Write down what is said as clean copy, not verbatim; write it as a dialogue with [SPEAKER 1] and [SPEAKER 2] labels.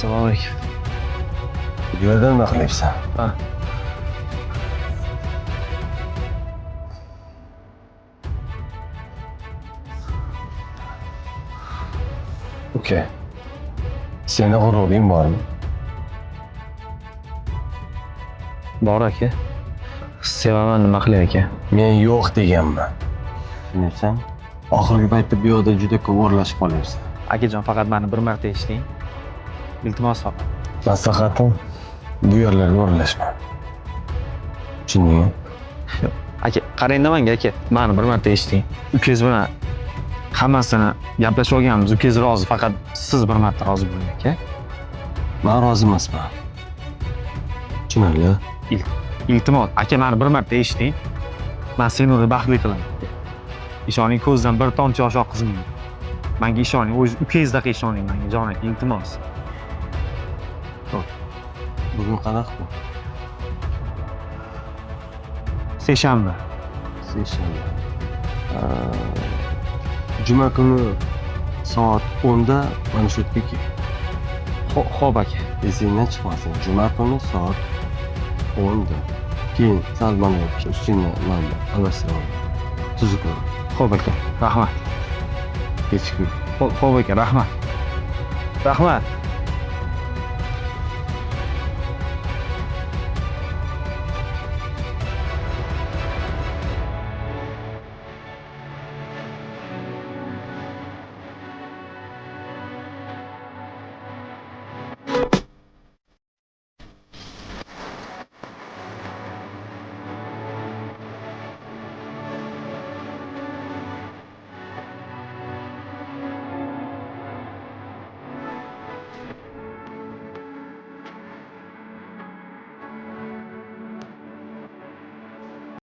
[SPEAKER 1] Assalomu alaykum.
[SPEAKER 2] Videodan nima qilyapsan?
[SPEAKER 1] Ha.
[SPEAKER 2] Uka. Seni g'ururing bormi?
[SPEAKER 1] Bor aka. Sevaman nima qilay aka?
[SPEAKER 2] Men yo'q deganman. Tushunyapsan? Oxirgi paytda bu yoqda juda ko'p o'rlashib qolyapsan.
[SPEAKER 1] Akajon, faqat meni bir marta eshiting. Iltimos faqat.
[SPEAKER 2] Maslahatim bu yerlarga o'rlashma. Tushundingmi?
[SPEAKER 1] Aka, qarang manga aka. Meni bir marta eshiting. Ukangiz bilan hammasini gaplashib olganmiz. Ukangiz rozi, faqat siz bir marta rozi bo'ling aka.
[SPEAKER 2] Men rozi emasman. Tushunarli?
[SPEAKER 1] Iltimos, aka meni bir marta eshiting. Men seni baxtli qilaman. Ishoning, ko'zdan bir tomchi yosh oqizmaydi. Menga ishoning, o'z ukangizdaqa ishoning menga, jon aka, iltimos.
[SPEAKER 2] Bugun qanaqa kun?
[SPEAKER 1] Seshanba.
[SPEAKER 2] Seshanba. Juma kuni soat 10 da mana shu yerga kel.
[SPEAKER 1] Xo'p aka.
[SPEAKER 2] Esingdan chiqmasin. Juma kuni soat 10 da. Keyin sal mana ustini mana almashtiraman. Tuzukman.
[SPEAKER 1] Xo'p aka, rahmat.
[SPEAKER 2] Kechikma.
[SPEAKER 1] Xo'p aka, rahmat. Rahmat.